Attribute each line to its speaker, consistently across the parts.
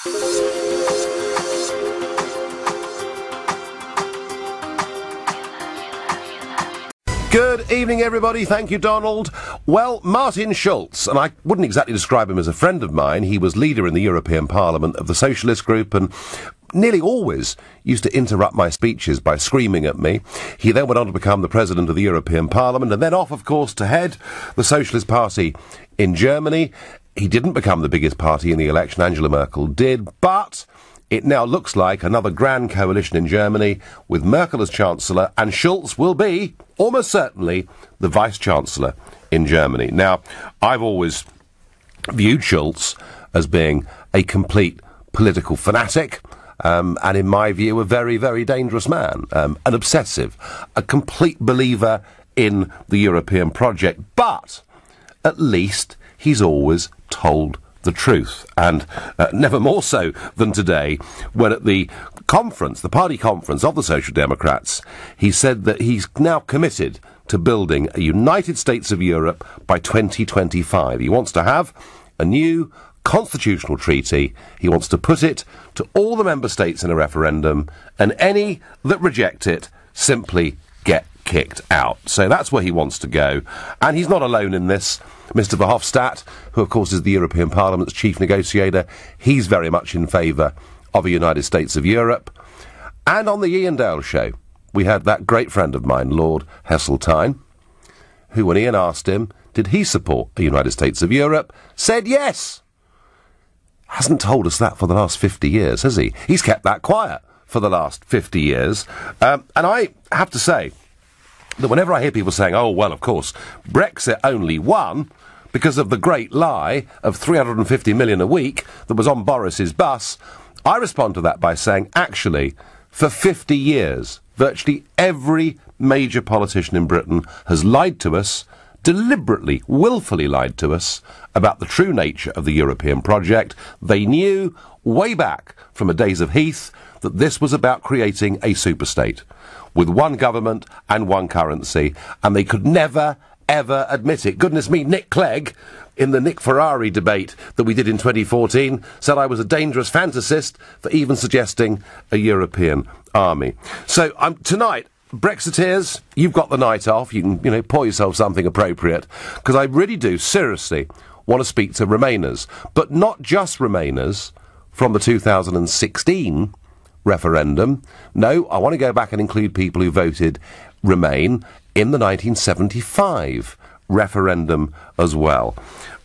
Speaker 1: Good evening, everybody. Thank you, Donald. Well, Martin Schulz, and I wouldn't exactly describe him as a friend of mine. He was leader in the European Parliament of the Socialist Group and nearly always used to interrupt my speeches by screaming at me. He then went on to become the president of the European Parliament and then off, of course, to head the Socialist Party in Germany. He didn't become the biggest party in the election. Angela Merkel did, but it now looks like another grand coalition in Germany with Merkel as Chancellor, and Schulz will be, almost certainly, the Vice-Chancellor in Germany. Now, I've always viewed Schulz as being a complete political fanatic, and in my view, a very, very dangerous man, an obsessive, a complete believer in the European project, but at least he's always told the truth, and never more so than today, when at the conference, the party conference of the Social Democrats, he said that he's now committed to building a United States of Europe by 2025. He wants to have a new constitutional treaty. He wants to put it to all the member states in a referendum, and any that reject it simply get kicked out. So that's where he wants to go, and he's not alone in this. Mr Verhofstadt, who of course is the European Parliament's chief negotiator, he's very much in favour of a United States of Europe. And on the Ian Dale show, we had that great friend of mine, Lord Heseltine, who, when Ian asked him, did he support a United States of Europe, said yes. Hasn't told us that for the last 50 years, has he? He's kept that quiet for the last 50 years. And I have to say that whenever I hear people saying, oh, well, of course, Brexit only won because of the great lie of 350 million a week that was on Boris's bus, I respond to that by saying, actually, for 50 years, virtually every major politician in Britain has lied to us, deliberately, willfully lied to us about the true nature of the European project. They knew way back from the days of Heath that this was about creating a superstate with one government and one currency, and they could never, ever admit it. Goodness me, Nick Clegg, in the Nick Ferrari debate that we did in 2014, said I was a dangerous fantasist for even suggesting a European army. So tonight, Brexiteers, you've got the night off. You can, pour yourself something appropriate, because I really do, seriously, want to speak to Remainers, but not just Remainers from the 2016 referendum. No, I want to go back and include people who voted Remain in the 1975 referendum as well.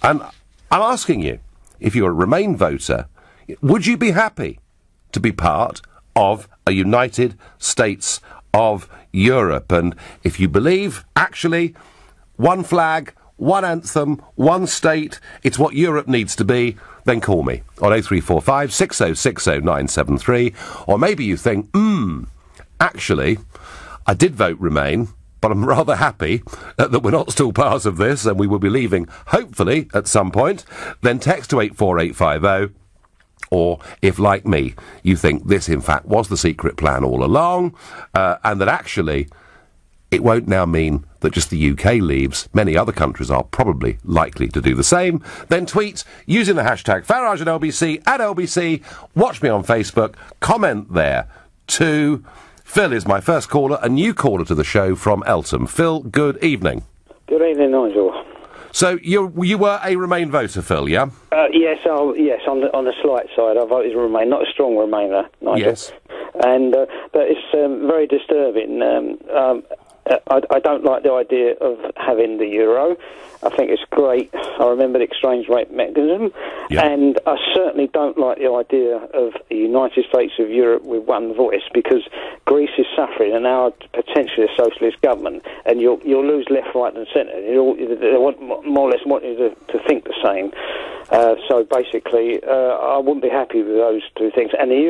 Speaker 1: And I'm asking you, if you're a Remain voter, would you be happy to be part of a United States of Europe? And if you believe, actually, one flag, one anthem, one state, it's what Europe needs to be, then call me on 0345 6060 973. Or maybe you think, actually, I did vote Remain, but I'm rather happy that we're not still part of this and we will be leaving, hopefully, at some point. Then text to 84850. Or if, like me, you think this, in fact, was the secret plan all along, and that actually it won't now mean that just the UK leaves, many other countries are probably likely to do the same, then tweet using the hashtag Farage at LBC, at LBC, watch me on Facebook, comment there too. Phil is my first caller, a new caller to the show from Eltham. Phil, good evening.
Speaker 2: Good evening, Nigel.
Speaker 1: So you were a Remain voter, Phil, yeah?
Speaker 2: Yes, on the slight side, I voted Remain, not a strong Remainer, Nigel.
Speaker 1: Yes.
Speaker 2: And but it's very disturbing. I don't like the idea of having the euro. I think it's great. I remember the exchange rate mechanism, and I certainly don't like the idea of a United States of Europe with one voice, because Greece is suffering, and now potentially a socialist government, and you'll lose left, right, and centre. They want, more or less want you to think the same. So basically, I wouldn't be happy with those two things. And the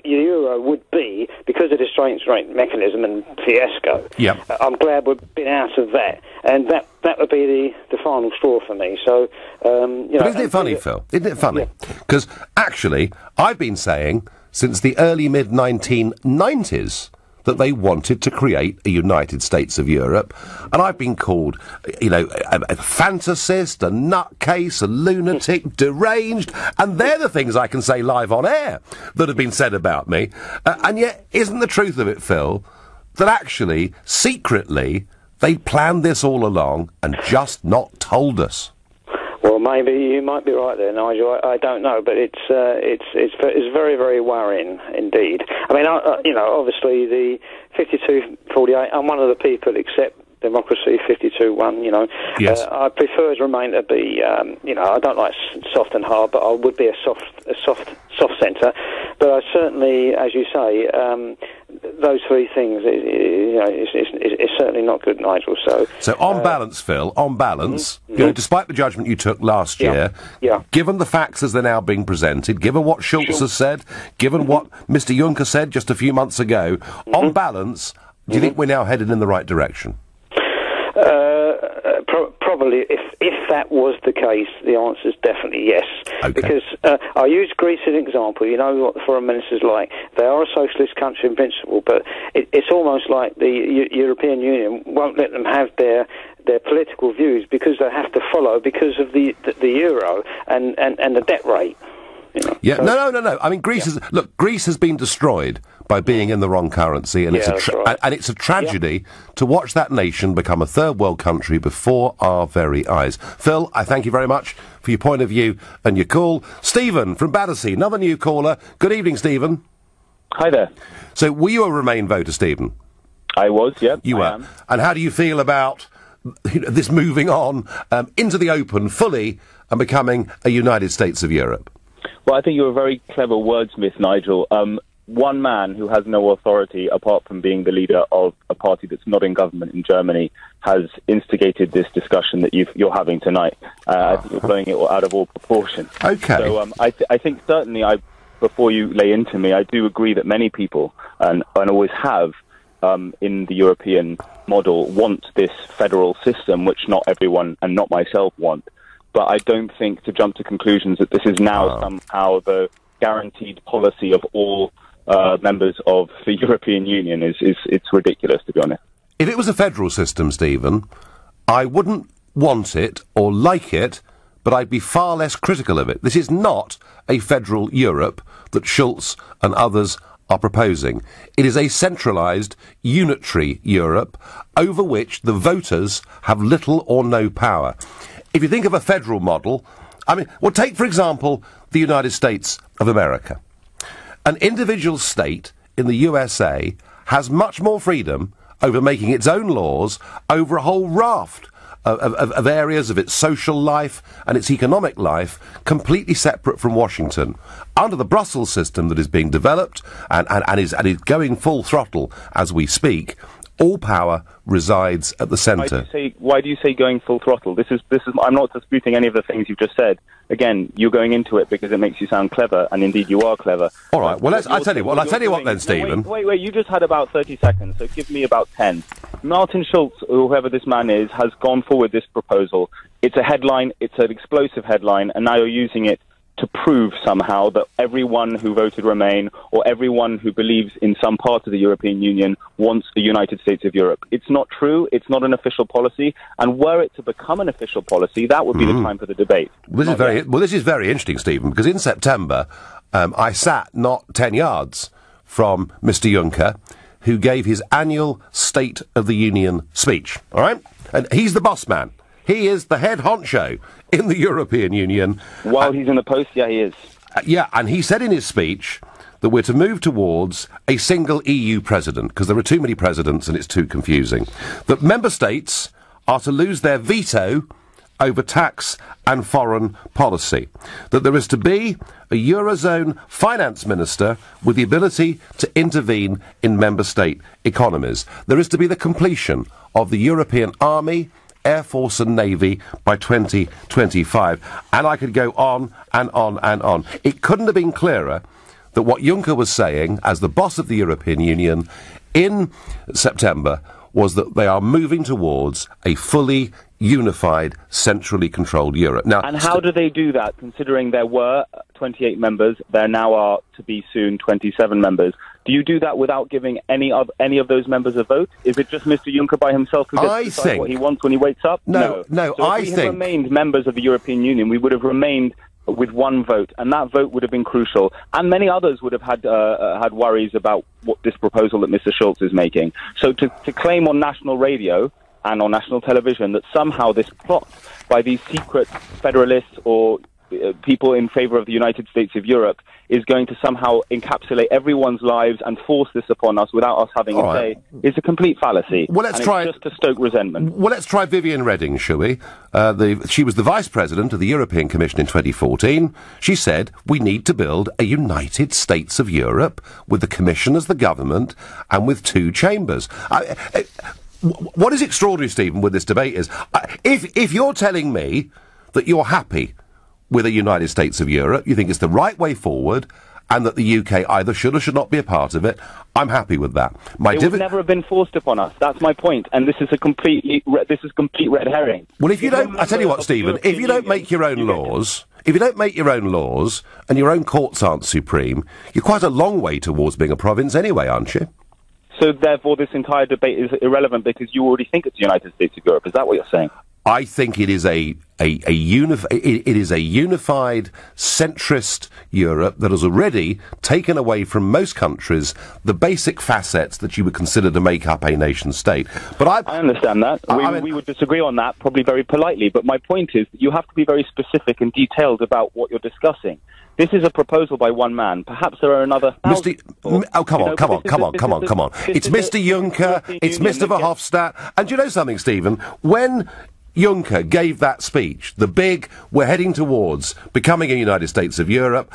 Speaker 2: euro would be, because of the exchange rate mechanism and fiasco.
Speaker 1: Yep.
Speaker 2: I'm glad we've been out of that, and that would be the final straw for me. So, But
Speaker 1: isn't it funny, Phil? Isn't it funny? Because actually, I've been saying since the early mid-1990s that they wanted to create a United States of Europe. And I've been called, you know, a fantasist, a nutcase, a lunatic, deranged, and they're the things I can say live on air that have been said about me. And yet, isn't the truth of it, Phil, that actually, secretly, they planned this all along and just not told us?
Speaker 2: Well, maybe you might be right there, Nigel. I don't know, but it's very, very worrying indeed. I mean, you know, obviously the 52-48. I'm one of the people except democracy 52-1. You know,
Speaker 1: yes.
Speaker 2: I prefer Remain to be. You know, I don't like soft and hard, but I would be a soft centre. But I certainly, as you say, those three things, you know, it's certainly not good, Nigel. So
Speaker 1: on balance, Phil, you know, despite the judgment you took last year, given the facts as they're now being presented, given what Schulz has said, given what Mr. Juncker said just a few months ago, on balance, do you think we're now headed in the right direction?
Speaker 2: Probably, if that was the case, the answer is definitely yes.
Speaker 1: Okay.
Speaker 2: Because I use Greece as an example. You know what the foreign minister's like. They are a socialist country in principle, but it's almost like the European Union won't let them have their political views because they have to follow because of the euro and the debt rate. You know?
Speaker 1: Yeah, so, no. I mean, Greece has been destroyed by being in the wrong currency, and it's a tragedy to watch that nation become a third world country before our very eyes. Phil, I thank you very much for your point of view and your call. Stephen from Battersea, another new caller. Good evening, Stephen.
Speaker 3: Hi there.
Speaker 1: So, were you a Remain voter, Stephen?
Speaker 3: I was, yeah.
Speaker 1: You were. And how do you feel about this moving on into the open fully and becoming a United States of Europe?
Speaker 3: Well, I think you're a very clever wordsmith, Nigel. One man who has no authority, apart from being the leader of a party that's not in government in Germany, has instigated this discussion that you're having tonight. I think you're blowing it out of all proportion.
Speaker 1: Okay.
Speaker 3: So I think certainly, before you lay into me, I do agree that many people, and always have, in the European model, want this federal system, which not everyone and not myself want. But I don't think to jump to conclusions that this is now somehow the guaranteed policy of all members of the European Union it's ridiculous, to be honest.
Speaker 1: If it was a federal system, Stephen, I wouldn't want it or like it, but I'd be far less critical of it. This is not a federal Europe that Schulz and others are proposing. It is a centralised, unitary Europe over which the voters have little or no power. If you think of a federal model, I mean, well, take, for example, the United States of America. An individual state in the USA has much more freedom over making its own laws over a whole raft of areas of its social life and its economic life completely separate from Washington. Under the Brussels system that is being developed and is going full throttle as we speak, all power resides at the centre.
Speaker 3: Why do you say going full throttle? This is. I'm not disputing any of the things you've just said. Again, you're going into it because it makes you sound clever, and indeed you are clever.
Speaker 1: All right. Well, I'll tell you what then, Stephen.
Speaker 3: Wait. You just had about 30 seconds, so give me about 10. Martin Schulz, whoever this man is, has gone forward this proposal. It's a headline. It's an explosive headline, and now you're using it to prove somehow that everyone who voted Remain or everyone who believes in some part of the European Union wants the United States of Europe. It's not true. It's not an official policy. And were it to become an official policy, that would be the time for the debate.
Speaker 1: This is very interesting, Stephen, because in September, I sat not 10 yards from Mr. Juncker, who gave his annual State of the Union speech. All right? And he's the boss man. He is the head honcho in the European Union.
Speaker 3: While he's in the post, yeah, he is.
Speaker 1: And he said in his speech that we're to move towards a single EU president, because there are too many presidents and it's too confusing. That member states are to lose their veto over tax and foreign policy. That there is to be a Eurozone finance minister with the ability to intervene in member state economies. There is to be the completion of the European Army, Air Force and Navy by 2025. And I could go on and on and on. It couldn't have been clearer that what Juncker was saying as the boss of the European Union in September was that they are moving towards a fully unified, centrally controlled Europe. Now,
Speaker 3: and how do they do that, considering there were 28 members, there now are to be soon 27 members? Do you do that without giving any of those members a vote? Is it just Mr. Juncker by himself who gets to decide what he wants when he wakes up?
Speaker 1: No.
Speaker 3: So if we had remained members of the European Union, we would have remained with one vote, and that vote would have been crucial. And many others would have had worries about what this proposal that Mr. Schulz is making. So to claim on national radio and on national television that somehow this plot by these secret federalists or people in favour of the United States of Europe is going to somehow encapsulate everyone's lives and force this upon us without us having a say is a complete fallacy.
Speaker 1: Well, let's try
Speaker 3: just to stoke resentment.
Speaker 1: Well, let's try Viviane Reding, shall we? She was the Vice President of the European Commission in 2014. She said, we need to build a United States of Europe with the Commission as the government and with two chambers. What is extraordinary, Stephen, with this debate is, if you're telling me that you're happy with a United States of Europe, you think it's the right way forward, and that the UK either should or should not be a part of it, I'm happy with that.
Speaker 3: It would never have been forced upon us. That's my point, and this is complete red herring.
Speaker 1: Well, if you don't, I tell you what, Stephen, if you don't make your own laws, if you don't make your own laws, and your own courts aren't supreme, you're quite a long way towards being a province anyway, aren't you?
Speaker 3: So therefore, this entire debate is irrelevant because you already think it's the United States of Europe. Is that what you're saying?
Speaker 1: I think it is a unified, centrist Europe that has already taken away from most countries the basic facets that you would consider to make up a nation state. But I
Speaker 3: understand that. We would disagree on that, probably very politely. But my point is that you have to be very specific and detailed about what you're discussing. This is a proposal by one man. Perhaps there are another thousand.
Speaker 1: Come on. It's Mr. Juncker, it's Mr. Verhofstadt. And do you know something, Stephen? When Juncker gave that speech, the big, we're heading towards becoming a United States of Europe,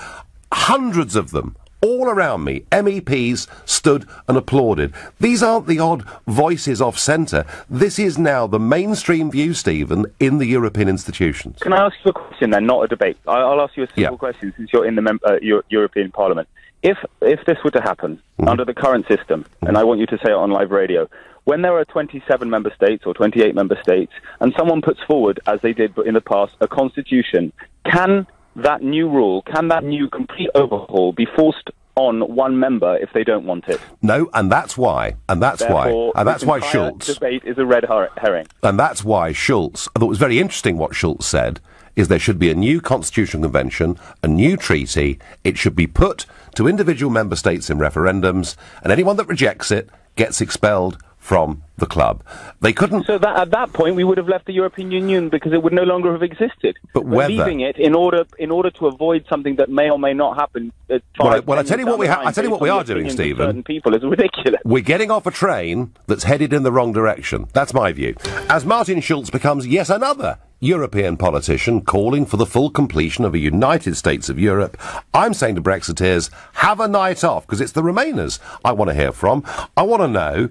Speaker 1: hundreds of them, all around me, MEPs, stood and applauded. These aren't the odd voices off centre. This is now the mainstream view, Stephen, in the European institutions.
Speaker 3: Can I ask you a question then, not a debate? I'll ask you a simple question since you're in the European Parliament. If this were to happen under the current system, and I want you to say it on live radio, when there are 27 member states or 28 member states, and someone puts forward, as they did in the past, a constitution, can that new rule, can that new complete overhaul be forced on one member if they don't want it?
Speaker 1: No, and that's why Schulz
Speaker 3: debate is a red herring.
Speaker 1: And that's why Schulz, I thought it was very interesting what Schulz said, is there should be a new constitutional convention, a new treaty, it should be put to individual member states in referendums, and anyone that rejects it gets expelled from the club. They couldn't.
Speaker 3: So that at that point we would have left the European Union because it would no longer have existed.
Speaker 1: But
Speaker 3: leaving it in order to avoid something that may or may not happen.
Speaker 1: Well, I tell you what we are doing, Stephen.
Speaker 3: Certain people is ridiculous.
Speaker 1: We're getting off a train that's headed in the wrong direction. That's my view. As Martin Schulz becomes yet another European politician calling for the full completion of a United States of Europe, I'm saying to Brexiteers, have a night off, because it's the Remainers I want to hear from. I want to know,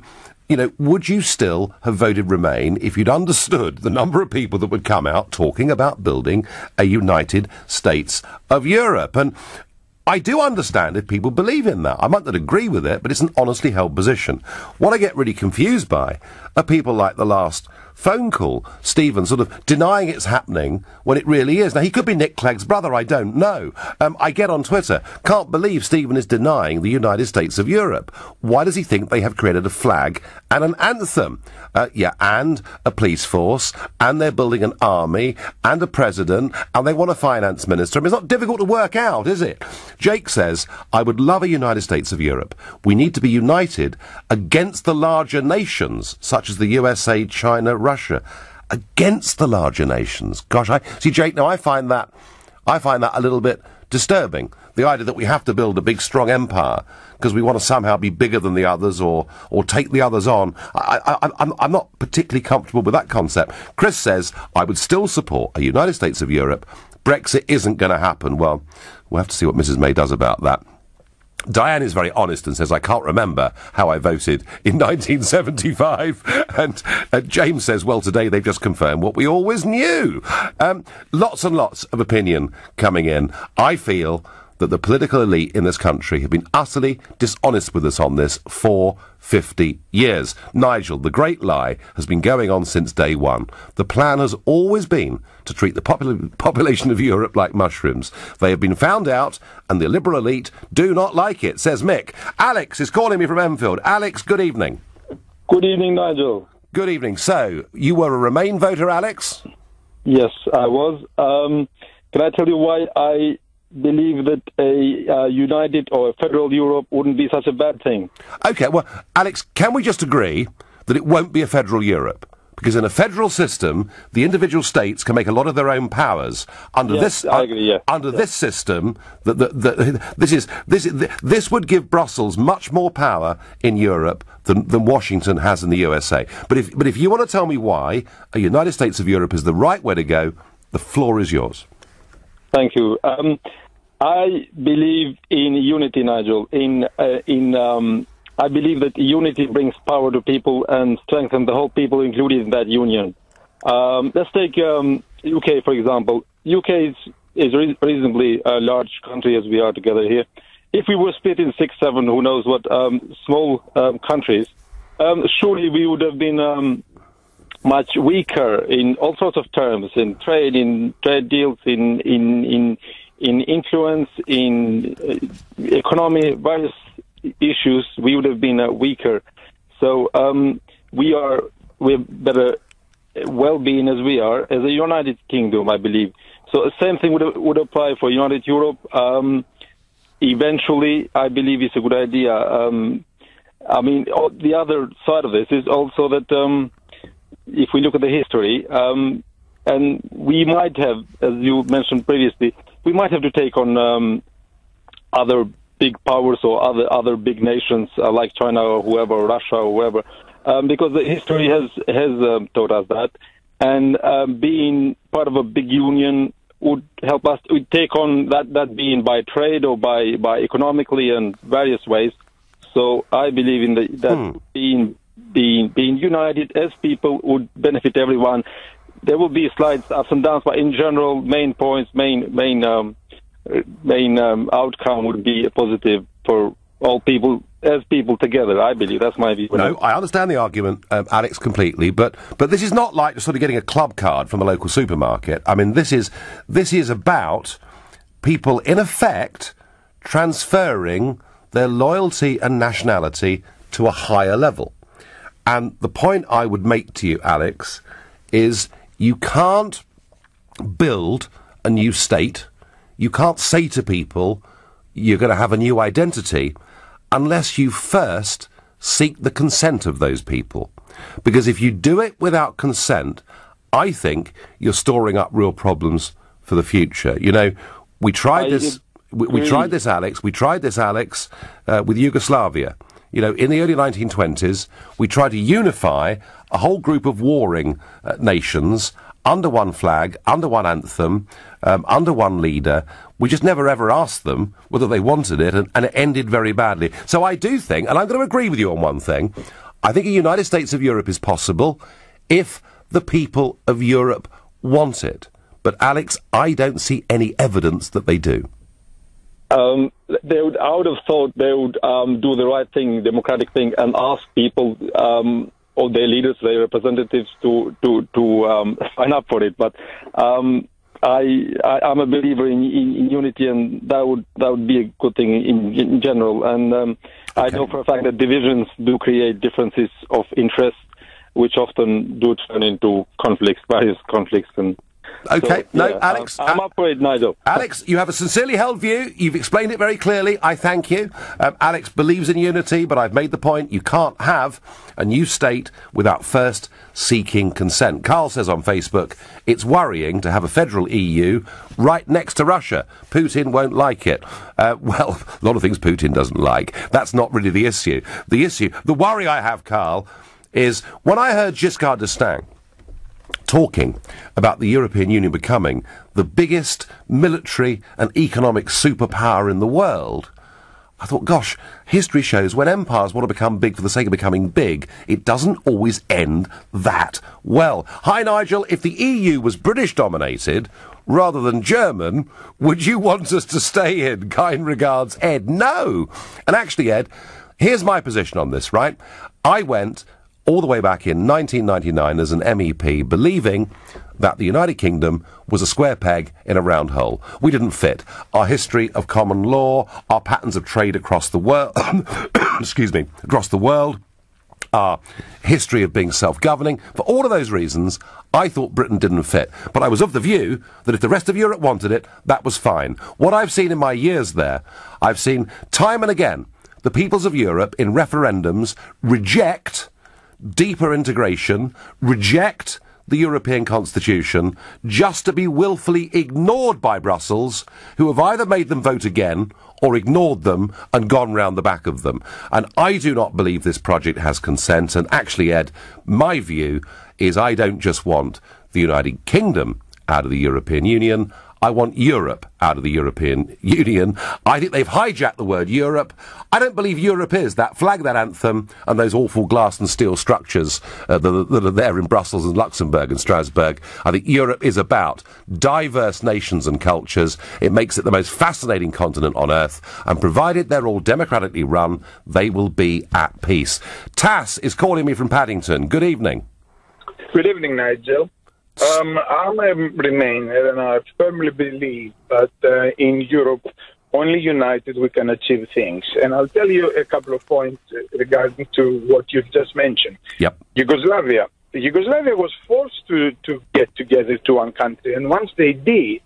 Speaker 1: would you still have voted Remain if you'd understood the number of people that would come out talking about building a United States of Europe? And I do understand if people believe in that. I might not agree with it, but it's an honestly held position. What I get really confused by are people like the last phone call, Stephen, sort of denying it's happening when it really is. Now, he could be Nick Clegg's brother, I don't know. I get on Twitter, can't believe Stephen is denying the United States of Europe. Why does he think they have created a flag and an anthem? And a police force, and they're building an army, and a president, and they want a finance minister. I mean, it's not difficult to work out, is it? Jake says, I would love a United States of Europe. We need to be united against the larger nations, such as the USA, China, Russia. Against the larger nations. Gosh, Jake, now I find that a little bit disturbing. The idea that we have to build a big, strong empire because we want to somehow be bigger than the others or take the others on. I'm not particularly comfortable with that concept. Chris says, I would still support a United States of Europe. Brexit isn't going to happen. Well, we'll have to see what Mrs May does about that. Diane is very honest and says, I can't remember how I voted in 1975. And James says, well, today they've just confirmed what we always knew. Lots and lots of opinion coming in. I feel that the political elite in this country have been utterly dishonest with us on this for 50 years. Nigel, the great lie has been going on since day one. The plan has always been to treat the population of Europe like mushrooms. They have been found out, and the liberal elite do not like it, says Mick. Alex is calling me from Enfield. Alex, good evening.
Speaker 4: Good evening, Nigel.
Speaker 1: Good evening. So, you were a Remain voter, Alex?
Speaker 4: Yes, I was. Can I tell you why I believe that a united or a federal Europe wouldn't be such a bad thing?
Speaker 1: OK, well, Alex, can we just agree that it won't be a federal Europe? Because in a federal system, the individual states can make a lot of their own powers. Under
Speaker 4: yes,
Speaker 1: this,
Speaker 4: I agree, yeah.
Speaker 1: Under this system, this would give Brussels much more power in Europe than Washington has in the USA. But if you want to tell me why a United States of Europe is the right way to go, the floor is yours.
Speaker 4: Thank you. I believe in unity, Nigel. I believe that unity brings power to people and strengthens the whole people included in that union. Let's take UK, for example. UK is reasonably a large country as we are together here. If we were split in 6, 7, who knows what, small countries, surely we would have been much weaker in all sorts of terms, in trade deals, in influence, in economy, various issues. We would have been weaker. So we're better well-being as we are as a United Kingdom, I believe. So the same thing would apply for United Europe. Eventually, I believe it's a good idea. I mean, the other side of this is also that if we look at the history, and we might have, as you mentioned previously, we might have to take on other big powers or other big nations like China or whoever, or Russia or whoever, because the history has taught us that. And being part of a big union would help us to take on that being by trade or by economically and various ways. So I believe in that being united as people would benefit everyone. There will be slight ups and downs, but in general, main points, main outcome would be a positive for all people as people together. I believe that's my view.
Speaker 1: No, I understand the argument, Alex, completely, but this is not like sort of getting a club card from a local supermarket. I mean, this is about people in effect transferring their loyalty and nationality to a higher level. And the point I would make to you, Alex, is you can't build a new state. You can't say to people you're going to have a new identity unless you first seek the consent of those people. Because if you do it without consent, I think you're storing up real problems for the future. You know, we tried this, Alex, with Yugoslavia. You know, in the early 1920s, we tried to unify a whole group of warring nations under one flag, under one anthem, under one leader. We just never ever asked them whether they wanted it, and it ended very badly. So I do think, and I'm going to agree with you on one thing, I think a United States of Europe is possible if the people of Europe want it. But, Alex, I don't see any evidence that they do.
Speaker 4: I would have thought they would do the right thing, democratic thing, and ask people or their leaders, their representatives, to sign up for it. But I'm a believer in unity, and that would be a good thing in general. And okay. I know for a fact that divisions do create differences of interest, which often do turn into conflicts, various conflicts. And
Speaker 1: okay,
Speaker 4: so,
Speaker 1: no, Alex.
Speaker 4: I'm up for it, Nigel.
Speaker 1: Alex, you have a sincerely held view. You've explained it very clearly. I thank you. Alex believes in unity, but I've made the point you can't have a new state without first seeking consent. Carl says on Facebook, it's worrying to have a federal EU right next to Russia. Putin won't like it. Well, a lot of things Putin doesn't like. That's not really the issue. The worry I have, Carl, is when I heard Giscard d'Estaing talking about the European Union becoming the biggest military and economic superpower in the world, I thought, gosh, history shows when empires want to become big for the sake of becoming big, it doesn't always end that well. Hi, Nigel. If the EU was British-dominated, rather than German, would you want us to stay in? Kind regards, Ed. No. And actually, Ed, here's my position on this, right? I went all the way back in 1999 as an MEP, believing that the United Kingdom was a square peg in a round hole. We didn't fit. Our history of common law, our patterns of trade across the world, across the world, our history of being self-governing. For all of those reasons, I thought Britain didn't fit. But I was of the view that if the rest of Europe wanted it, that was fine. What I've seen in my years there, I've seen time and again the peoples of Europe in referendums reject deeper integration, reject the European Constitution, just to be willfully ignored by Brussels, who have either made them vote again or ignored them and gone round the back of them. And I do not believe this project has consent. And actually, Ed, my view is I don't just want the United Kingdom out of the European Union, I want Europe out of the European Union. I think they've hijacked the word Europe. I don't believe Europe is that flag, that anthem, and those awful glass and steel structures that are there in Brussels and Luxembourg and Strasbourg. I think Europe is about diverse nations and cultures. It makes it the most fascinating continent on earth. And provided they're all democratically run, they will be at peace. Tass is calling me from Paddington. Good evening.
Speaker 5: Good evening, Nigel. I'm a Remainer, and I firmly believe that in Europe, only united we can achieve things. And I'll tell you a couple of points regarding to what you've just mentioned.
Speaker 1: Yep.
Speaker 5: Yugoslavia was forced to get together to one country, and once they did,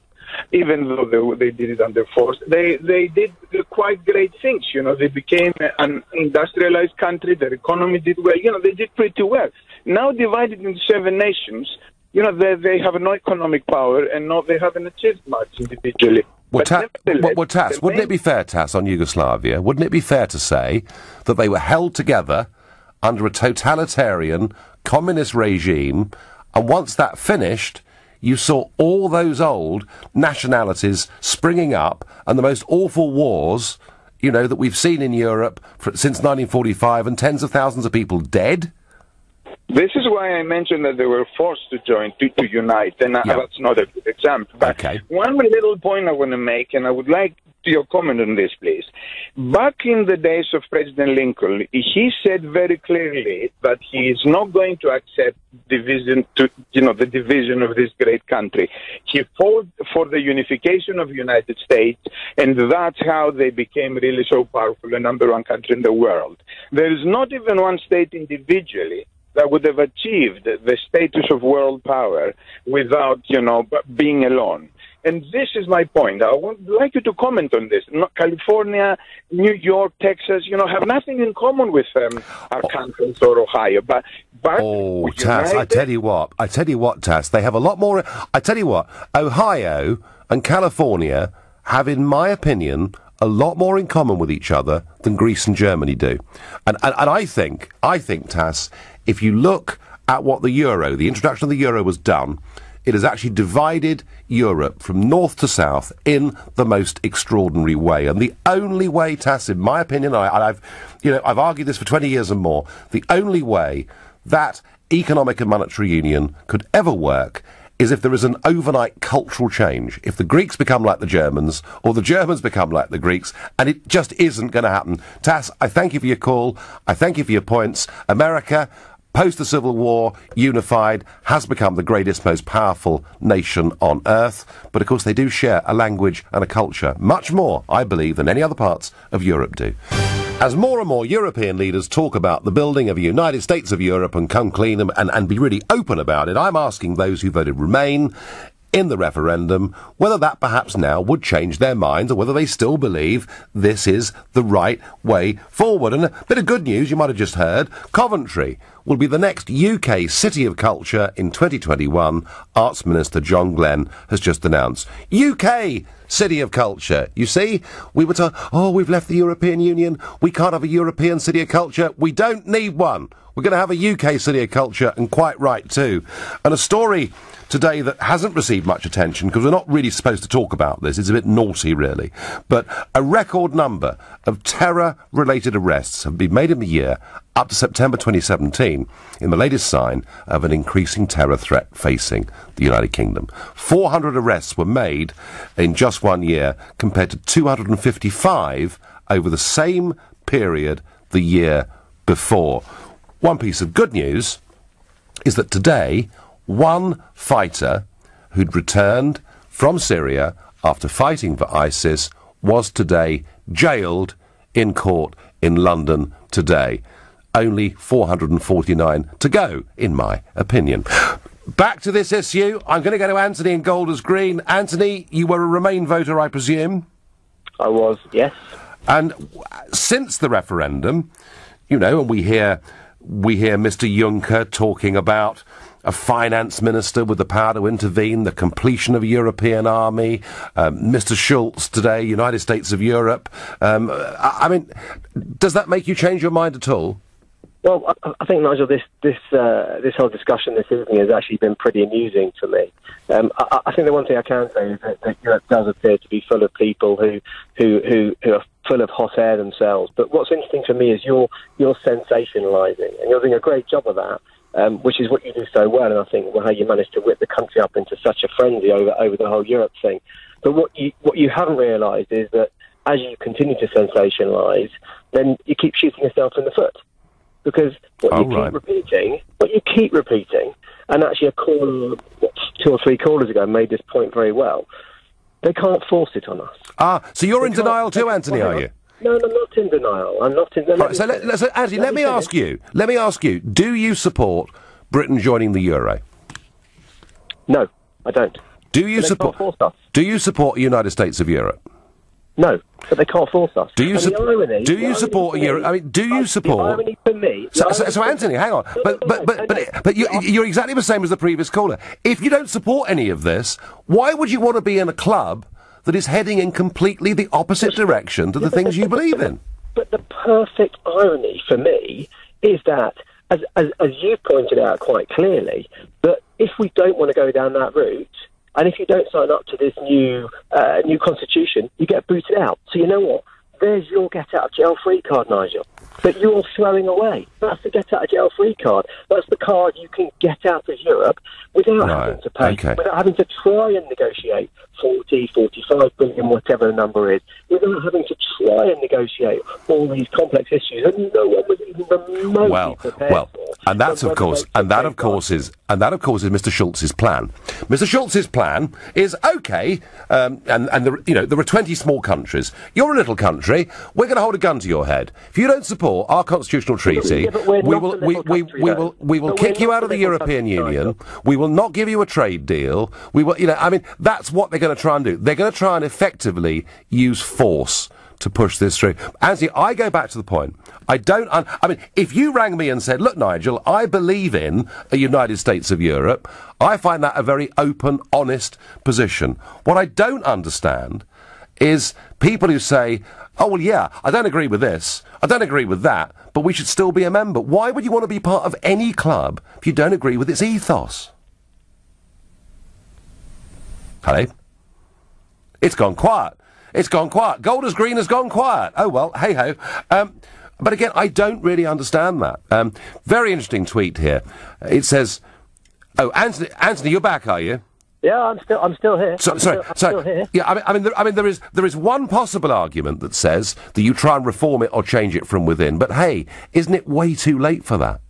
Speaker 5: even though they did it under force, they did quite great things. You know, they became an industrialized country. Their economy did well. You know, they did pretty well. Now divided into 7 nations, you know, they have no economic power, and they haven't achieved much individually.
Speaker 1: Well, Tass, wouldn't it be fair, Tass, on Yugoslavia, wouldn't it be fair to say that they were held together under a totalitarian communist regime, and once that finished, you saw all those old nationalities springing up, and the most awful wars, you know, that we've seen in Europe since 1945, and tens of thousands of people dead?
Speaker 5: This is why I mentioned that they were forced to join, to unite, and that's not a good example. But
Speaker 1: okay.
Speaker 5: One little point I want to make, and I would like your comment on this, please. Back in the days of President Lincoln, he said very clearly that he is not going to accept the division of this great country. He fought for the unification of the United States, and that's how they became really so powerful, the number one country in the world. There is not even one state individually that would have achieved the status of world power without, being alone. And this is my point. I would like you to comment on this. California, New York, Texas, have nothing in common with Arkansas or Ohio. But
Speaker 1: Tass, I tell you what, Tass, they have a lot more. I tell you what, Ohio and California have, in my opinion, a lot more in common with each other than Greece and Germany do. And I think, Tass, if you look at what the introduction of the euro was done, it has actually divided Europe from north to south in the most extraordinary way. And the only way, Tass, in my opinion, I've argued this for 20 years and more, the only way that economic and monetary union could ever work is if there is an overnight cultural change. If the Greeks become like the Germans, or the Germans become like the Greeks, and it just isn't going to happen. Tass, I thank you for your call. I thank you for your points. America, post the Civil War, unified, has become the greatest, most powerful nation on earth. But of course they do share a language and a culture, much more, I believe, than any other parts of Europe do. As more and more European leaders talk about the building of a United States of Europe and come clean and be really open about it, I'm asking those who voted Remain in the referendum whether that perhaps now would change their minds, or whether they still believe this is the right way forward. And a bit of good news you might have just heard: Coventry will be the next UK City of Culture in 2021. Arts Minister John Glenn has just announced. UK City of Culture. You see, we were told, we've left the European Union, we can't have a European City of Culture. We don't need one. We're going to have a UK city of culture, and quite right too. And a story today that hasn't received much attention, because we're not really supposed to talk about this. It's a bit naughty, really. But a record number of terror-related arrests have been made in the year up to September 2017, in the latest sign of an increasing terror threat facing the United Kingdom. 400 arrests were made in just 1 year, compared to 255 over the same period the year before. One piece of good news is that today, one fighter who'd returned from Syria after fighting for ISIS was today jailed in court in London today. Only 449 to go, in my opinion. Back to this issue. I'm going to go to Anthony in Golders Green. Anthony, you were a Remain voter, I presume?
Speaker 6: I was, yes.
Speaker 1: And since the referendum, you know, and we hear Mr. Juncker talking about a finance minister with the power to intervene, the completion of a European army, Mr. Schulz today, United States of Europe. I mean, does that make you change your mind at all?
Speaker 6: Well, I think, Nigel, this whole discussion this evening has actually been pretty amusing to me. I think the one thing I can say is that Europe does appear to be full of people who are full of hot air themselves. But what's interesting for me is you're sensationalising, and you're doing a great job of that, which is what you do so well. And I think how you managed to whip the country up into such a frenzy over the whole Europe thing. But what you haven't realised is that as you continue to sensationalise, then you keep shooting yourself in the foot. Because what you keep repeating, and actually a caller, 2 or 3 callers ago made this point very well, they can't force it on us.
Speaker 1: So you're in denial too, Anthony, are you?
Speaker 6: No, I'm not in denial. I'm not in denial.
Speaker 1: Right, so, Anthony, let me ask you, do you support Britain joining the euro?
Speaker 6: No, I don't.
Speaker 1: Do you support the United States of Europe?
Speaker 6: No, but they can't force us.
Speaker 1: Do you support Europe? I mean, do you support?
Speaker 6: The irony for me.
Speaker 1: So Anthony, hang on. But you're exactly the same as the previous caller. If you don't support any of this, why would you want to be in a club that is heading in completely the opposite direction to the things you believe in?
Speaker 6: But the perfect irony for me is that, as you pointed out quite clearly, that if we don't want to go down that route, and if you don't sign up to this new constitution, you get booted out. So you know what? There's your get-out-of-jail-free card, Nigel. That you're throwing away. That's the get-out-of-jail-free card. That's the card you can get out of Europe without having to pay, without having to try and negotiate 40, 45 billion, whatever the number is, without having to try and negotiate all these complex issues that no one was even remotely prepared for.
Speaker 1: And that, of course, is Mr. Schulz's plan. Mr. Schulz's plan is okay, and there are 20 small countries. You're a little country. We're going to hold a gun to your head if you don't support our constitutional treaty. We will kick you out of the European Union. We will not give you a trade deal. We will, that's what they're going to try and do. They're going to try and effectively use force to push this through. Anthony, I go back to the point. If you rang me and said, look, Nigel, I believe in a United States of Europe, I find that a very open, honest position. What I don't understand is people who say, oh, well, yeah, I don't agree with this, I don't agree with that, but we should still be a member. Why would you want to be part of any club if you don't agree with its ethos? Hello? It's gone quiet. Golders Green has gone quiet. Oh, well, hey-ho. But again, I don't really understand that. Very interesting tweet here. It says, oh, Anthony, you're back, are you?
Speaker 6: Yeah, I'm still here.
Speaker 1: Sorry.
Speaker 6: Here.
Speaker 1: Yeah, there is one possible argument that says that you try and reform it or change it from within. But hey, isn't it way too late for that?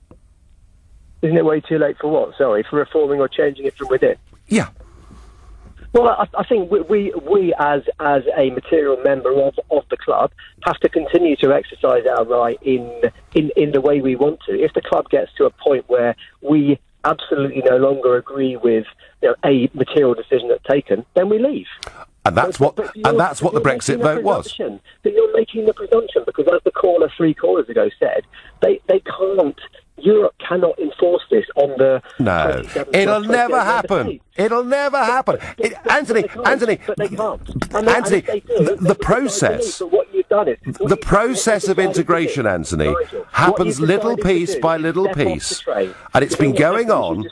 Speaker 6: Isn't it way too late for what? Sorry, for reforming or changing it from within?
Speaker 1: Yeah.
Speaker 6: Well, I think we as a material member of the club have to continue to exercise our right in the way we want to. If the club gets to a point where we absolutely no longer agree with a material decision that's taken, then we leave.
Speaker 1: And that's what the Brexit vote was.
Speaker 6: But you're making the presumption, because as the 3 callers ago said, they can't. Europe cannot enforce this on the...
Speaker 1: No, it'll never happen. It'll never happen. Anthony,
Speaker 6: but they can't.
Speaker 1: Anthony, the process...
Speaker 6: But what you've done is...
Speaker 1: The process of integration, Anthony, happens little piece by little piece. And it's been going on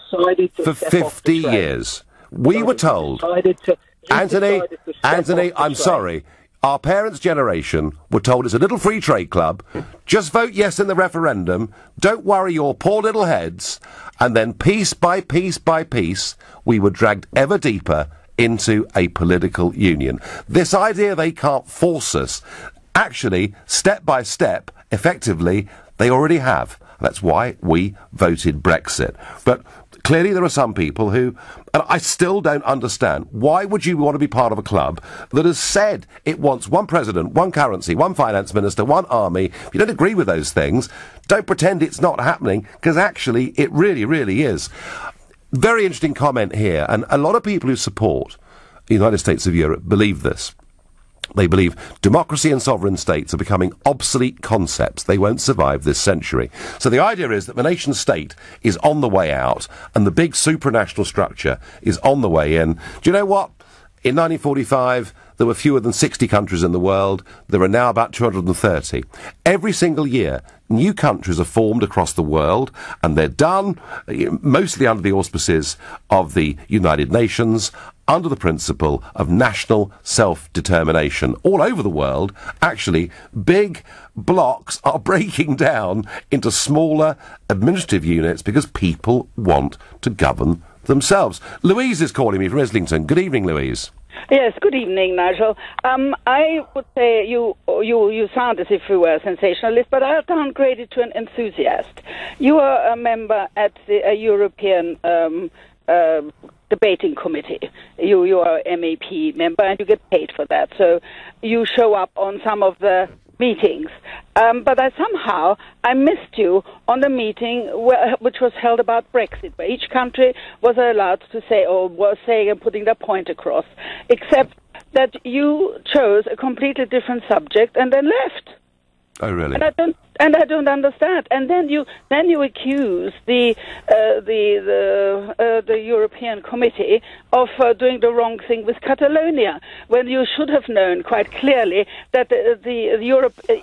Speaker 1: for 50 years. We were told... Anthony, I'm sorry. Our parents' generation were told it's a little free trade club. Just vote yes in the referendum. Don't worry your poor little heads. And then piece by piece by piece, we were dragged ever deeper into a political union. This idea they can't force us, actually, step by step, effectively, they already have. That's why we voted Brexit. But clearly there are some people who, and I still don't understand, why would you want to be part of a club that has said it wants one president, one currency, one finance minister, one army? If you don't agree with those things, don't pretend it's not happening, because actually it really, really is. Very interesting comment here, and a lot of people who support the United States of Europe believe this. They believe democracy and sovereign states are becoming obsolete concepts. They won't survive this century. So the idea is that the nation state is on the way out and the big supranational structure is on the way in. Do you know what? In 1945, there were fewer than 60 countries in the world. There are now about 230. Every single year, new countries are formed across the world, and they're done mostly under the auspices of the United Nations, under the principle of national self-determination. All over the world, actually, big blocks are breaking down into smaller administrative units because people want to govern themselves. Louise is calling me from Islington. Good evening, Louise.
Speaker 7: Yes, good evening, Nigel. I would say you sound as if you were a sensationalist, but I'll downgrade it to an enthusiast. You are a member at a European debating committee. You are an MEP member and you get paid for that. So you show up on some of the meetings. But I missed you on the meeting which was held about Brexit, where each country was allowed to say, or was saying and putting their point across, except that you chose a completely different subject and then left.
Speaker 1: Oh, really?
Speaker 7: And I don't understand. And then you accuse the European Committee of doing the wrong thing with Catalonia, when you should have known quite clearly that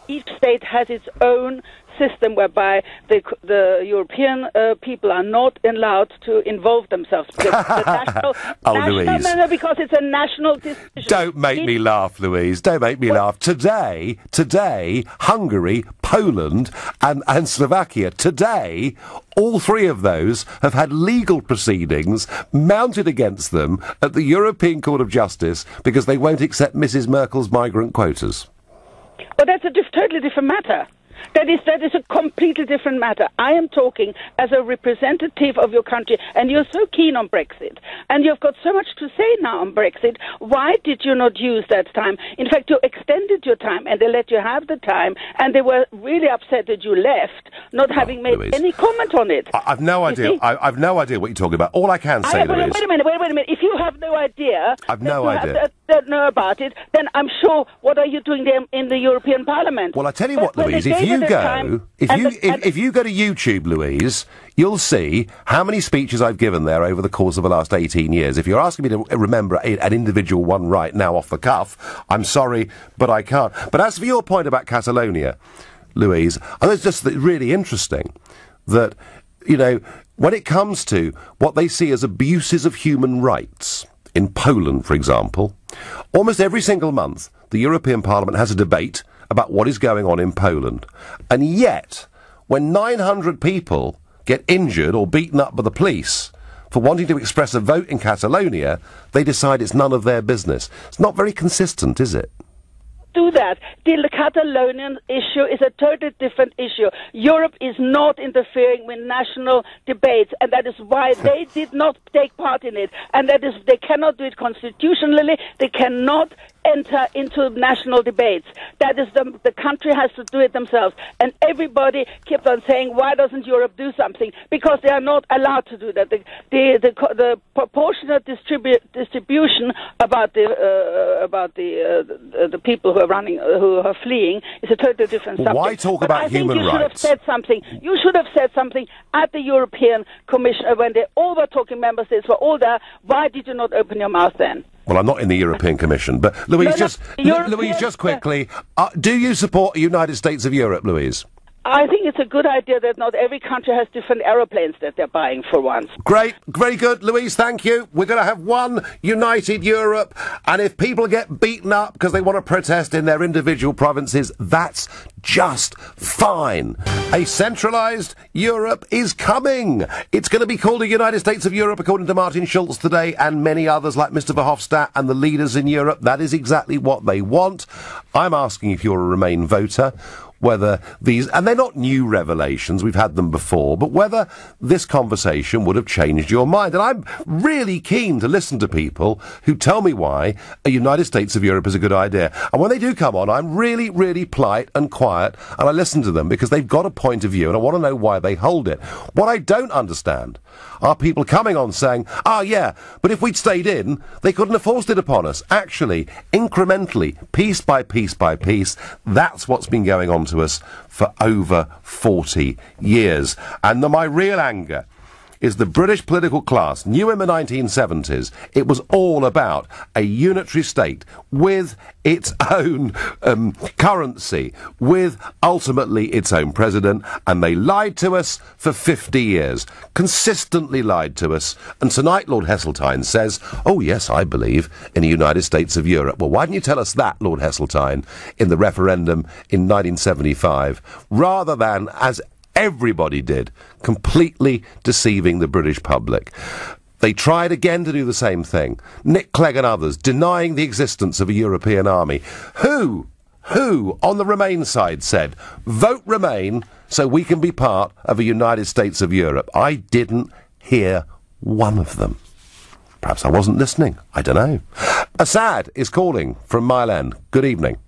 Speaker 7: each state has its own system whereby the European people are not allowed to involve themselves.
Speaker 1: Louise.
Speaker 7: No, because it's a national decision.
Speaker 1: Don't make me laugh, Louise. Don't make me laugh. Today, Hungary, Poland and Slovakia, today, all three of those have had legal proceedings mounted against them at the European Court of Justice because they won't accept Mrs. Merkel's migrant quotas.
Speaker 7: But that's a totally different matter. That is a completely different matter. I am talking as a representative of your country, and you're so keen on Brexit, and you've got so much to say now on Brexit. Why did you not use that time? In fact, you extended your time, and they let you have the time, and they were really upset that you left, not having made
Speaker 1: Louise,
Speaker 7: any comment on it.
Speaker 1: I've no idea. I've no idea what you're talking about. All I can say, Louise...
Speaker 7: Wait a minute. If you have no idea...
Speaker 1: I've no idea.
Speaker 7: Don't know about it, then I'm sure, what are you doing there in the European Parliament?
Speaker 1: Well, I tell you what, Louise, if you go to YouTube, Louise, you'll see how many speeches I've given there over the course of the last 18 years. If you're asking me to remember an individual one right now off the cuff, I'm sorry, but I can't. But as for your point about Catalonia, Louise, I think it's just really interesting that, you know, when it comes to what they see as abuses of human rights, in Poland, for example, almost every single month, the European Parliament has a debate about what is going on in Poland. And yet, when 900 people get injured or beaten up by the police for wanting to express a vote in Catalonia, they decide it's none of their business. It's not very consistent, is it?
Speaker 7: Do that. The Catalonian issue is a totally different issue. Europe is not interfering with national debates, and that is why they did not take part in it. And that is, they cannot do it constitutionally. They cannot enter into national debates. That is, the country has to do it themselves. And everybody kept on saying, why doesn't Europe do something? Because they are not allowed to do that. The proportionate distribution about the people who are fleeing is a totally different subject.
Speaker 1: Why talk about human rights?
Speaker 7: Should have said something. You should have said something at the European Commission when all the talking member states were all there. Why did you not open your mouth then?
Speaker 1: Well, I'm not in the European Commission, but Louise, Louise, just quickly, do you support a United States of Europe, Louise?
Speaker 7: I think it's a good idea that not every country has different aeroplanes that they're buying for once.
Speaker 1: Great, very good, Louise, thank you. We're going to have one united Europe, and if people get beaten up because they want to protest in their individual provinces, that's just fine. A centralised Europe is coming. It's going to be called a United States of Europe, according to Martin Schulz today, and many others like Mr Verhofstadt and the leaders in Europe. That is exactly what they want. I'm asking if you're a Remain voter, whether these, and they're not new revelations, we've had them before, but whether this conversation would have changed your mind. And I'm really keen to listen to people who tell me why a United States of Europe is a good idea. And when they do come on, I'm really, really polite and quiet, and I listen to them because they've got a point of view, and I want to know why they hold it. What I don't understand are people coming on saying, yeah, but if we'd stayed in, they couldn't have forced it upon us. Actually, incrementally, piece by piece by piece, that's what's been going on to us for over 40 years. And my real anger is the British political class knew in the 1970s it was all about a unitary state with its own currency, with ultimately its own president, and they lied to us for 50 years, consistently lied to us. And tonight Lord Heseltine says, oh yes, I believe in a United States of Europe. Well, why didn't you tell us that, Lord Heseltine, in the referendum in 1975, rather than, as everybody did, completely deceiving the British public? They tried again to do the same thing. Nick Clegg and others denying the existence of a European army. Who on the Remain side said, vote Remain so we can be part of a United States of Europe? I didn't hear one of them. Perhaps I wasn't listening. I don't know. Assad is calling from Mile End. Good evening.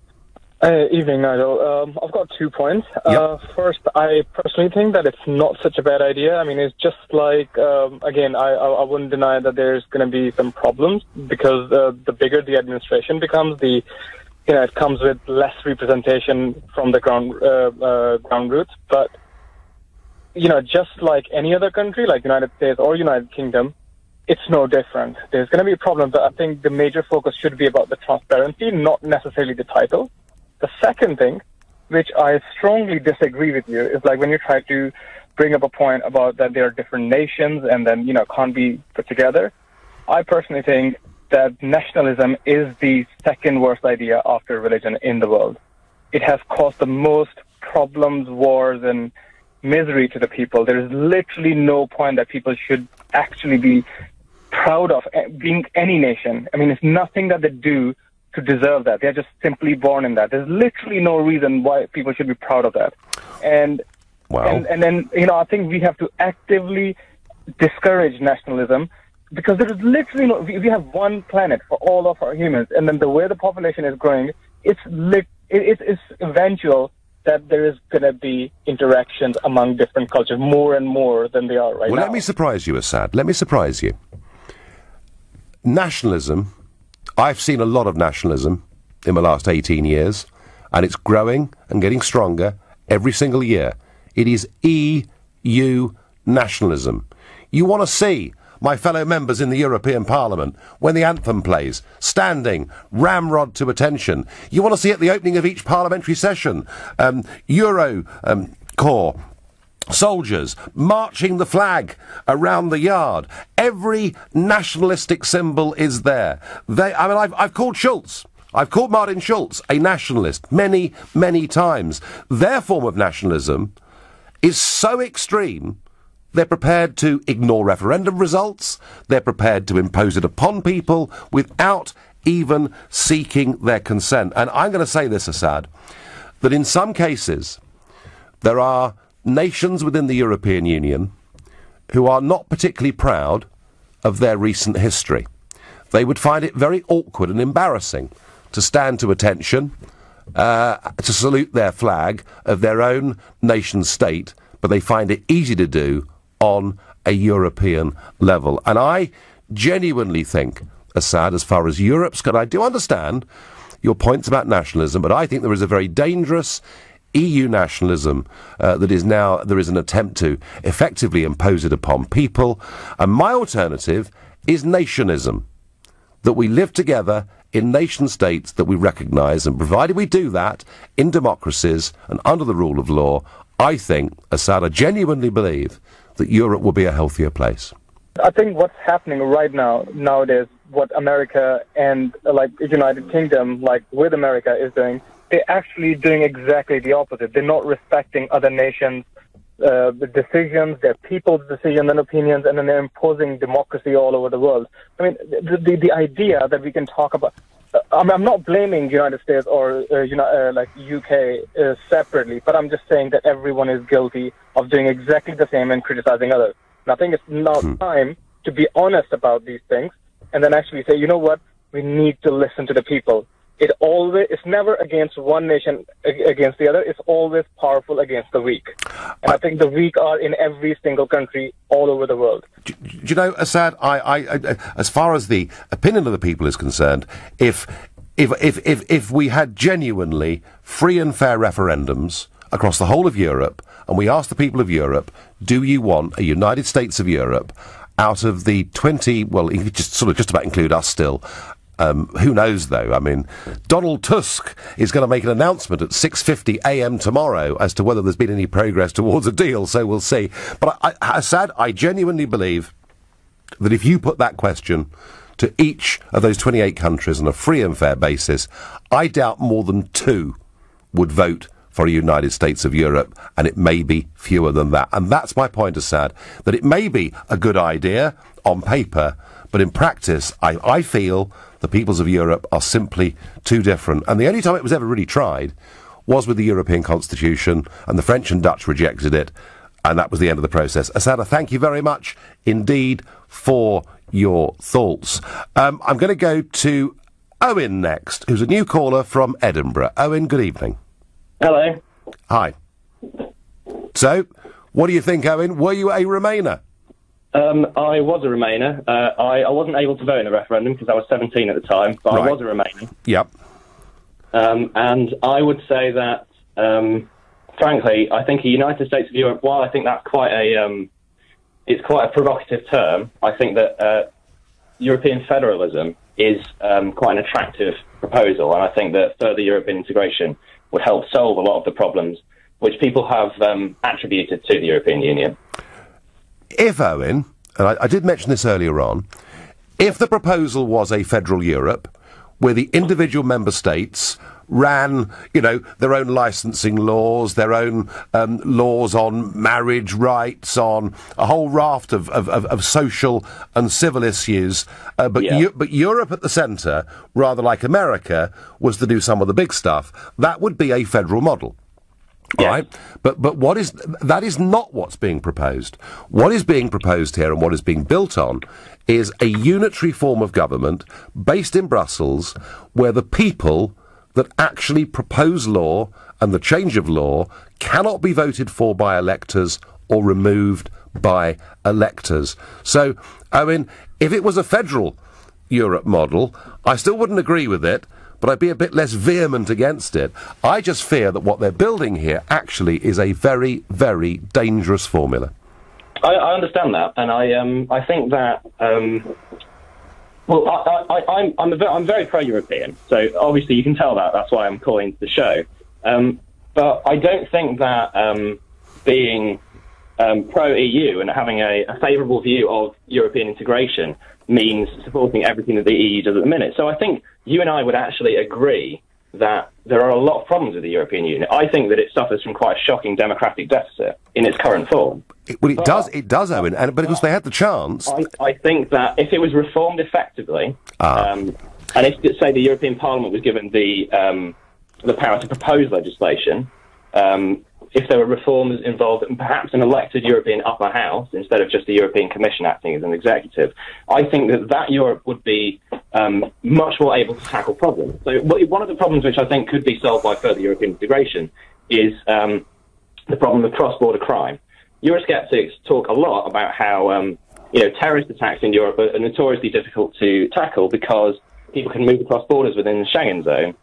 Speaker 8: Evening, Nigel. I've got 2 points.
Speaker 1: Yep.
Speaker 8: First, I personally think that it's not such a bad idea. I mean, it's just like, again, I wouldn't deny that there's going to be some problems because the bigger the administration becomes, it comes with less representation from the ground roots. But, just like any other country, like United States or United Kingdom, it's no different. There's going to be a problem, but I think the major focus should be about the transparency, not necessarily the title. The second thing, which I strongly disagree with you, is like when you try to bring up a point about that there are different nations and then, can't be put together. I personally think that nationalism is the second worst idea after religion in the world. It has caused the most problems, wars, and misery to the people. There is literally no point that people should actually be proud of being any nation. I mean, it's nothing that they do to deserve that. They're just simply born in that. There's literally no reason why people should be proud of that. And then, I think we have to actively discourage nationalism because there is literally no, we have one planet for all of our humans, and then the way the population is growing, it's eventual that there is going to be interactions among different cultures more and more than they are right now.
Speaker 1: Well, let me surprise you, Assad. Let me surprise you. Nationalism, I've seen a lot of nationalism in the last 18 years, and it's growing and getting stronger every single year. It is EU nationalism. You want to see my fellow members in the European Parliament, when the anthem plays, standing, ramrod to attention. You want to see at the opening of each parliamentary session, Corps soldiers marching the flag around the yard. Every nationalistic symbol is there. I've called Schulz. I've called Martin Schulz a nationalist many, many times. Their form of nationalism is so extreme, they're prepared to ignore referendum results. They're prepared to impose it upon people without even seeking their consent. And I'm going to say this, Assad, that in some cases there are nations within the European Union who are not particularly proud of their recent history. They would find it very awkward and embarrassing to stand to attention, to salute their flag of their own nation state, but they find it easy to do on a European level. And I genuinely think, Assad, as far as Europe's concerned, I do understand your points about nationalism, but I think there is a very dangerous EU nationalism that is now, there is an attempt to effectively impose it upon people. And my alternative is nationism. that we live together in nation-states that we recognise, and provided we do that in democracies and under the rule of law, I think, Assad, I genuinely believe that Europe will be a healthier place.
Speaker 8: I think what's happening right now, nowadays, what America and United Kingdom, with America is doing, they're actually doing exactly the opposite. They're not respecting other nations' the decisions, their people's decisions and opinions, and then they're imposing democracy all over the world. I mean, the idea that we can talk about... I'm not blaming United States or UK separately, but I'm just saying that everyone is guilty of doing exactly the same and criticizing others. And I think it's now time to be honest about these things and then actually say, you know what, we need to listen to the people. It's never against one nation against the other. It's always powerful against the weak. And I think the weak are in every single country all over the world.
Speaker 1: Do you know, Assad, I as far as the opinion of the people is concerned, if we had genuinely free and fair referendums across the whole of Europe, and we asked the people of Europe, do you want a United States of Europe out of the 20, well, you could just about include us still. Who knows, though? I mean, Donald Tusk is going to make an announcement at 6:50 a.m. tomorrow as to whether there's been any progress towards a deal, so we'll see. But, Assad, I genuinely believe that if you put that question to each of those 28 countries on a free and fair basis, I doubt more than 2 would vote for a United States of Europe, and it may be fewer than that. And that's my point, Assad, that it may be a good idea on paper, but in practice, I feel the peoples of Europe are simply too different. And the only time it was ever really tried was with the European Constitution, and the French and Dutch rejected it, and that was the end of the process. Assad, thank you very much indeed for your thoughts. I'm going to go to Owen next, who's a new caller from Edinburgh. Owen, good evening.
Speaker 9: Hello.
Speaker 1: Hi. So, what do you think, Owen? Were you a Remainer?
Speaker 9: I was a Remainer. I wasn't able to vote in the referendum because I was 17 at the time, but right. I was a Remainer.
Speaker 1: Yep.
Speaker 9: And I would say that, frankly, I think a United States of Europe, while I think that's quite a provocative term, I think that European federalism is quite an attractive proposal, and I think that further European integration would help solve a lot of the problems which people have attributed to the European Union.
Speaker 1: If, Owen, and I did mention this earlier on, if the proposal was a federal Europe, where the individual member states ran, their own licensing laws, their own laws on marriage rights, on a whole raft of social and civil issues, but Europe at the centre, rather like America, was to do some of the big stuff, that would be a federal model. All right, but that is not what's being proposed. What is being proposed here and what is being built on is a unitary form of government based in Brussels, where the people that actually propose law and the change of law cannot be voted for by electors or removed by electors. So, Owen, if it was a federal Europe model, I still wouldn't agree with it, but I'd be a bit less vehement against it. I just fear that what they're building here actually is a very, very dangerous formula.
Speaker 9: I understand that, and I think that I'm very pro-European, so obviously you can tell that. That's why I'm calling the show. But I don't think that being pro-EU and having a favourable view of European integration means supporting everything that the EU does at the minute. So I think you and I would actually agree that there are a lot of problems with the European Union. I think that it suffers from quite a shocking democratic deficit in its current form.
Speaker 1: It does, Owen, but because they had the chance...
Speaker 9: I think that if it was reformed effectively, and if, say, the European Parliament was given the power to propose legislation, if there were reforms involved in perhaps an elected European upper house instead of just the European Commission acting as an executive, I think that Europe would be much more able to tackle problems. So one of the problems which I think could be solved by further European integration is the problem of cross-border crime. Eurosceptics talk a lot about how terrorist attacks in Europe are notoriously difficult to tackle because people can move across borders within the Schengen zone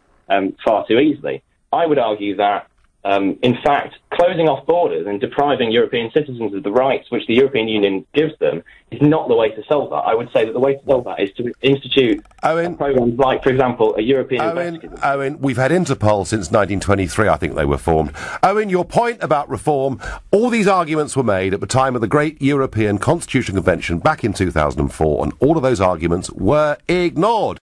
Speaker 9: far too easily. I would argue that in fact, closing off borders and depriving European citizens of the rights which the European Union gives them is not the way to solve that. I would say that the way to solve that is to institute programs like, for example, a European investigative.
Speaker 1: Owen, we've had Interpol since 1923, I think they were formed. Owen, your point about reform, all these arguments were made at the time of the Great European Constitution Convention back in 2004, and all of those arguments were ignored.